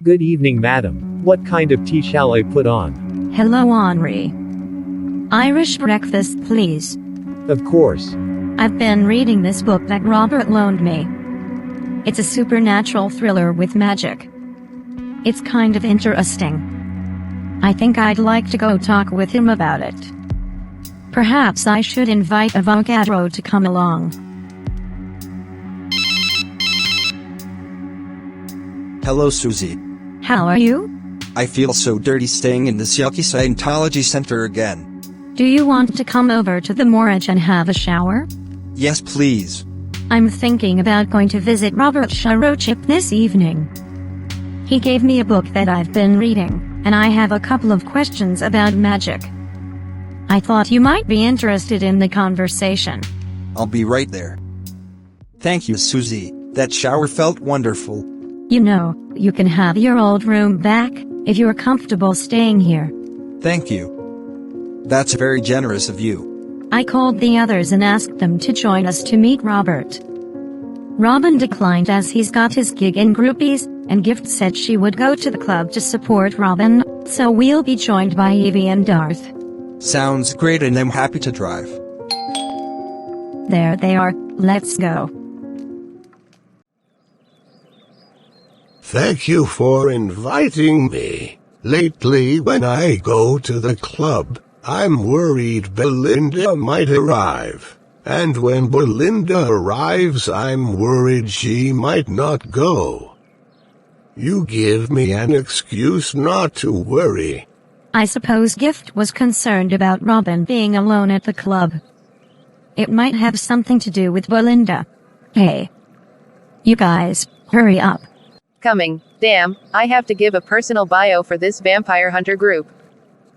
Good evening, madam. What kind of tea shall I put on? Hello, Henri. Irish breakfast, please. Of course. I've been reading this book that Robert loaned me. It's a supernatural thriller with magic. It's kind of interesting. I think I'd like to go talk with him about it. Perhaps I should invite Avogadro to come along. Hello, Suzie. How are you? I feel so dirty staying in this yucky Scientology center again. Do you want to come over to the Mooreage and have a shower? Yes, please. I'm thinking about going to visit Robert Sharrowchip this evening. He gave me a book that I've been reading, and I have a couple of questions about magic. I thought you might be interested in the conversation. I'll be right there. Thank you, Suzie. That shower felt wonderful. You know, you can have your old room back, if you're comfortable staying here. Thank you. That's very generous of you. I called the others and asked them to join us to meet Robert. Robin declined as he's got his gig in groupies, and Gift said she would go to the club to support Robin, so we'll be joined by Evie and Darth. Sounds great, and I'm happy to drive. There they are, let's go. Thank you for inviting me. Lately when I go to the club, I'm worried Belinda might arrive. And when Belinda arrives, I'm worried she might not go. You give me an excuse not to worry. I suppose Gift was concerned about Robin being alone at the club. It might have something to do with Belinda. Hey. You guys, hurry up. Coming. Damn, I have to give a personal bio for this vampire hunter group.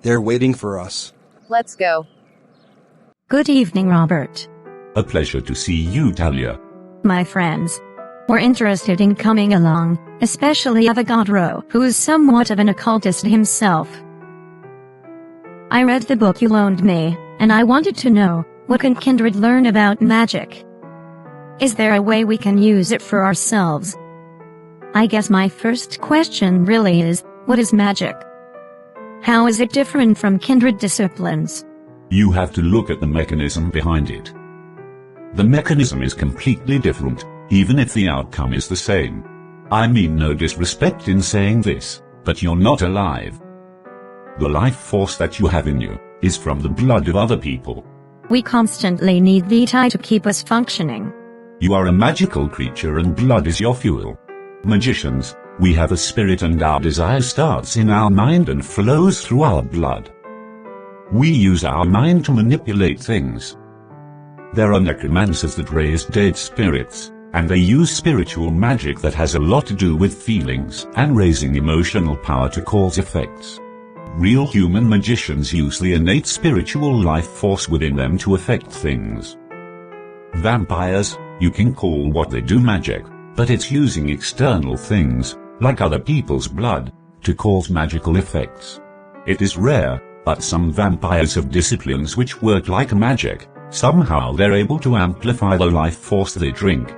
They're waiting for us. Let's go. Good evening, Robert. A pleasure to see you, Talia. My friends. We're interested in coming along, especially Avogadro, who is somewhat of an occultist himself. I read the book you loaned me, and I wanted to know, what can kindred learn about magic? Is there a way we can use it for ourselves? I guess my first question really is, what is magic? How is it different from kindred disciplines? You have to look at the mechanism behind it. The mechanism is completely different, even if the outcome is the same. I mean no disrespect in saying this, but you're not alive. The life force that you have in you is from the blood of other people. We constantly need vitae to keep us functioning. You are a magical creature and blood is your fuel. Magicians, we have a spirit and our desire starts in our mind and flows through our blood. We use our mind to manipulate things. There are necromancers that raise dead spirits, and they use spiritual magic that has a lot to do with feelings and raising emotional power to cause effects. Real human magicians use the innate spiritual life force within them to affect things. Vampires, you can call what they do magic, but it's using external things, like other people's blood, to cause magical effects. It is rare, but some vampires have disciplines which work like magic. Somehow they're able to amplify the life force they drink.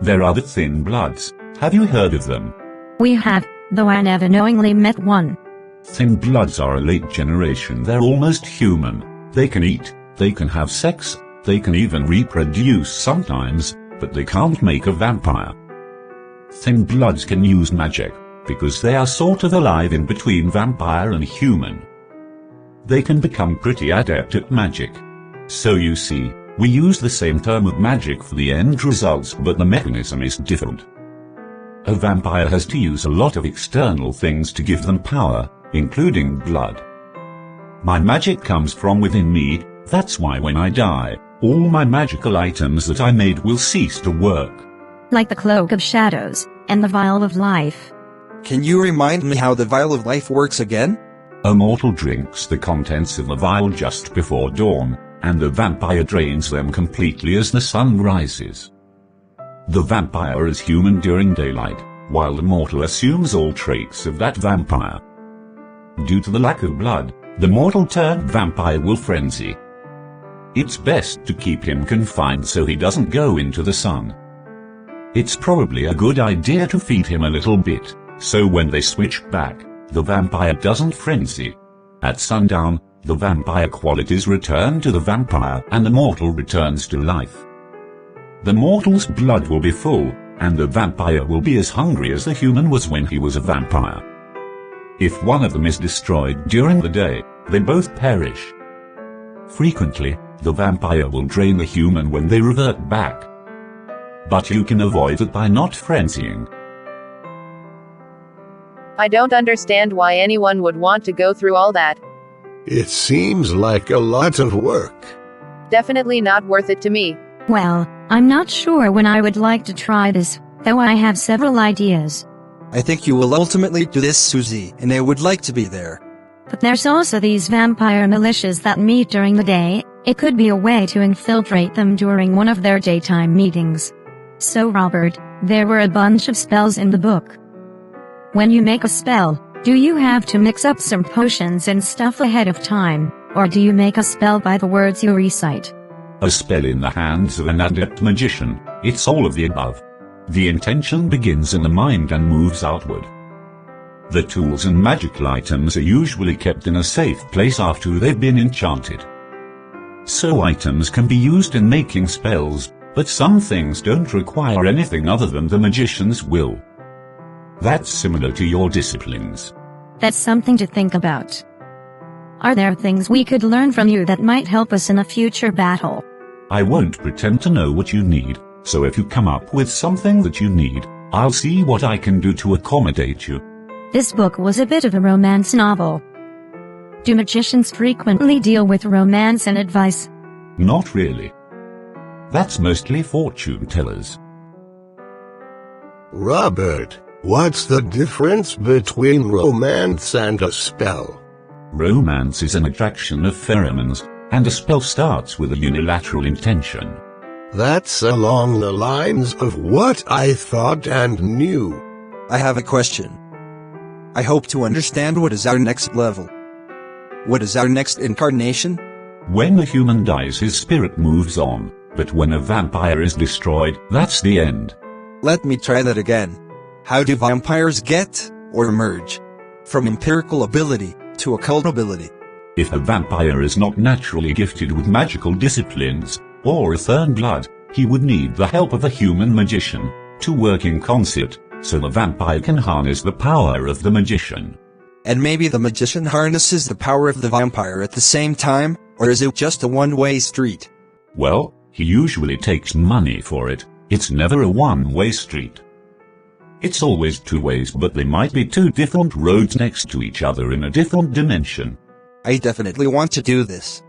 There are the thinbloods. Have you heard of them? We have, though I never knowingly met one. Thinbloods are a late generation. They're almost human. They can eat, they can have sex, they can even reproduce sometimes, but they can't make a vampire. Thinbloods can use magic, because they are sort of alive in between vampire and human. They can become pretty adept at magic. So you see, we use the same term of magic for the end results, but the mechanism is different. A vampire has to use a lot of external things to give them power, including blood. My magic comes from within me, that's why when I die, all my magical items that I made will cease to work. Like the Cloak of Shadows, and the Vial of Life. Can you remind me how the vial of life works again? A mortal drinks the contents of the vial just before dawn, and the vampire drains them completely as the sun rises. The vampire is human during daylight, while the mortal assumes all traits of that vampire. Due to the lack of blood, the mortal turned vampire will frenzy. It's best to keep him confined so he doesn't go into the sun. It's probably a good idea to feed him a little bit, So when they switch back, the vampire doesn't frenzy. At sundown, the vampire qualities return to the vampire and the mortal returns to life. The mortal's blood will be full, and the vampire will be as hungry as the human was when he was a vampire. If one of them is destroyed during the day, they both perish. Frequently, the vampire will drain the human when they revert back. But you can avoid it by not frenzying. I don't understand why anyone would want to go through all that. It seems like a lot of work. Definitely not worth it to me. Well, I'm not sure when I would like to try this, though I have several ideas. I think you will ultimately do this, Suzie, and I would like to be there. But there's also these vampire militias that meet during the day. It could be a way to infiltrate them during one of their daytime meetings. So Robert, there were a bunch of spells in the book. When you make a spell, do you have to mix up some potions and stuff ahead of time, or do you make a spell by the words you recite? A spell in the hands of an adept magician, it's all of the above. The intention begins in the mind and moves outward. The tools and magical items are usually kept in a safe place after they've been enchanted. So items can be used in making spells, but some things don't require anything other than the magician's will. That's similar to your disciplines. That's something to think about. Are there things we could learn from you that might help us in a future battle? I won't pretend to know what you need, so if you come up with something that you need, I'll see what I can do to accommodate you. This book was a bit of a romance novel. Do magicians frequently deal with romance and advice? Not really. That's mostly fortune tellers. Robert, what's the difference between romance and a spell? Romance is an attraction of pheromones, and a spell starts with a unilateral intention. That's along the lines of what I thought and knew. I have a question. I hope to understand what is our next level. What is our next incarnation? When a human dies, his spirit moves on, but when a vampire is destroyed, that's the end. Let me try that again. How do vampires get, or emerge, from empirical ability to occult ability? If a vampire is not naturally gifted with magical disciplines, or a thinblood, he would need the help of a human magician, to work in concert, so the vampire can harness the power of the magician. And maybe the magician harnesses the power of the vampire at the same time, or is it just a one-way street? Well, he usually takes money for it. It's never a one-way street. It's always two ways, but they might be two different roads next to each other in a different dimension. I definitely want to do this.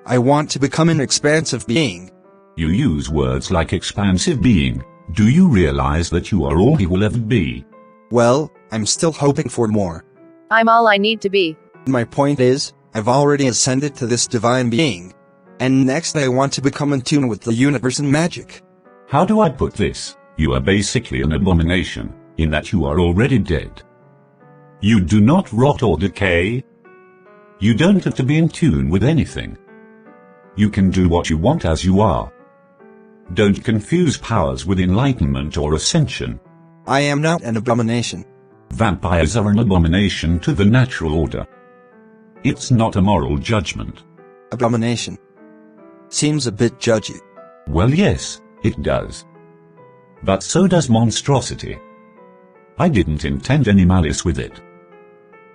I want to become an expansive being. You use words like expansive being. Do you realize that you are all he will ever be? Well, I'm still hoping for more. I'm all I need to be. My point is, I've already ascended to this divine being. And next I want to become in tune with the universe and magic. How do I put this? You are basically an abomination, in that you are already dead. You do not rot or decay. You don't have to be in tune with anything. You can do what you want as you are. Don't confuse powers with enlightenment or ascension. I am not an abomination. Vampires are an abomination to the natural order. It's not a moral judgment. Abomination. Seems a bit judgy. Well, yes, it does. But so does monstrosity. I didn't intend any malice with it.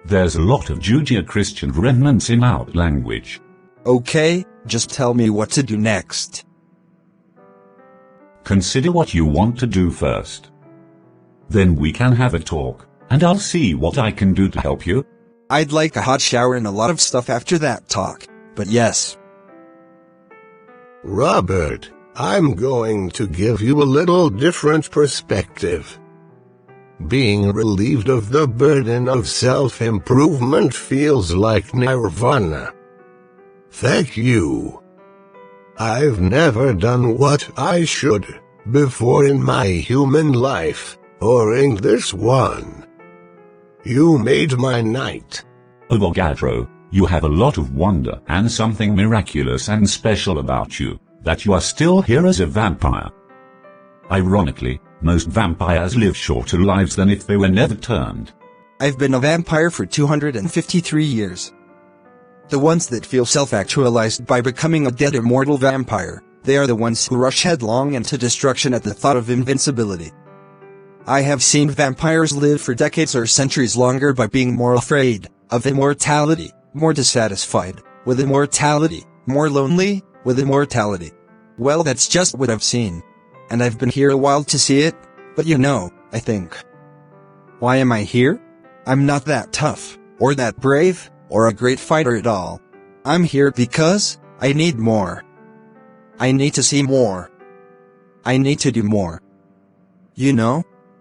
There's a lot of Judeo-Christian remnants in our language. Okay, just tell me what to do next. Consider what you want to do first. Then we can have a talk, and I'll see what I can do to help you. I'd like a hot shower and a lot of stuff after that talk, but yes. Robert, I'm going to give you a little different perspective. Being relieved of the burden of self-improvement feels like nirvana. Thank you. I've never done what I should before in my human life, or in this one. You made my night. Avogadro, you have a lot of wonder and something miraculous and special about you, that you are still here as a vampire. Ironically, Most vampires live shorter lives than if they were never turned. I've been a vampire for 253 years. The ones that feel self-actualized by becoming a dead immortal vampire, they are the ones who rush headlong into destruction at the thought of invincibility. I have seen vampires live for decades or centuries longer by being more afraid of immortality, more dissatisfied with immortality, more lonely with immortality. Well, that's just what I've seen. And I've been here a while to see it, but I think. Why am I here? I'm not that tough, or that brave, or a great fighter at all. I'm here because I need more. I need to see more. I need to do more.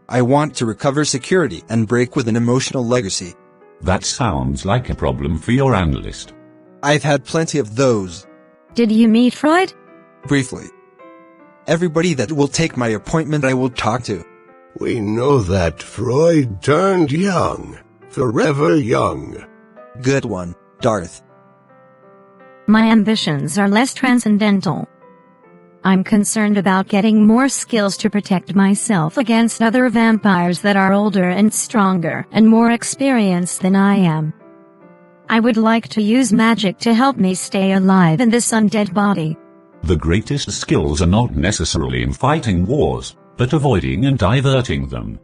I want to recover security and break with an emotional legacy. That sounds like a problem for your analyst. I've had plenty of those. Did you meet Freud? Briefly. Everybody that will take my appointment I will talk to. We know that Freud turned young. Forever young. Good one, Darth. My ambitions are less transcendental. I'm concerned about getting more skills to protect myself against other vampires that are older and stronger and more experienced than I am. I would like to use magic to help me stay alive in this undead body. The greatest skills are not necessarily in fighting wars, but avoiding and diverting them.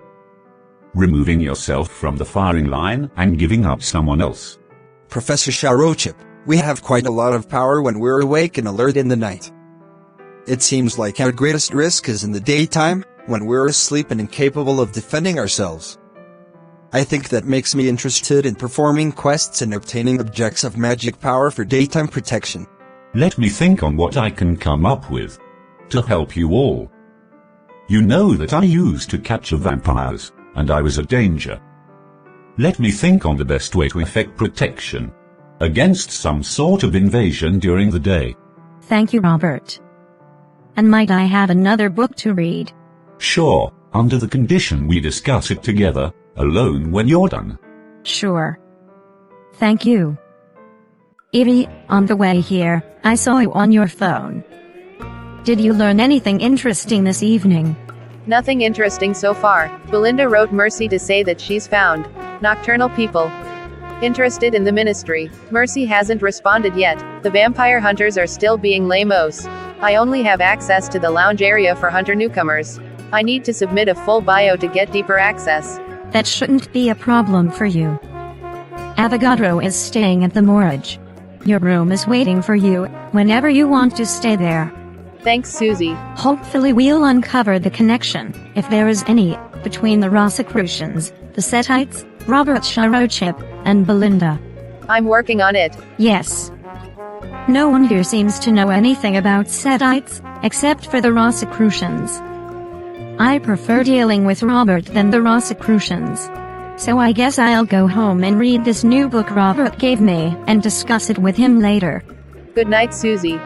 Removing yourself from the firing line and giving up someone else. Professor Sharrowchip, we have quite a lot of power when we're awake and alert in the night. It seems like our greatest risk is in the daytime, when we're asleep and incapable of defending ourselves. I think that makes me interested in performing quests and obtaining objects of magic power for daytime protection. Let me think on what I can come up with to help you all. You know that I used to capture vampires, and I was a danger. Let me think on the best way to effect protection against some sort of invasion during the day. Thank you, Robert. And might I have another book to read? Sure, under the condition we discuss it together, alone when you're done. Sure. Thank you. Evie, on the way here, I saw you on your phone. Did you learn anything interesting this evening? Nothing interesting so far. Belinda wrote Mercy to say that she's found nocturnal people interested in the ministry. Mercy hasn't responded yet. The vampire hunters are still being lame-os. I only have access to the lounge area for hunter newcomers. I need to submit a full bio to get deeper access. That shouldn't be a problem for you. Avogadro is staying at the Mooreage. Your room is waiting for you, whenever you want to stay there. Thanks, Suzie. Hopefully we'll uncover the connection, if there is any, between the Rosicrucians, the Setites, Robert Sharrowchip, and Belinda. I'm working on it. Yes. No one here seems to know anything about Setites, except for the Rosicrucians. I prefer dealing with Robert than the Rosicrucians. So I guess I'll go home and read this new book Robert gave me, and discuss it with him later. Good night, Suzie.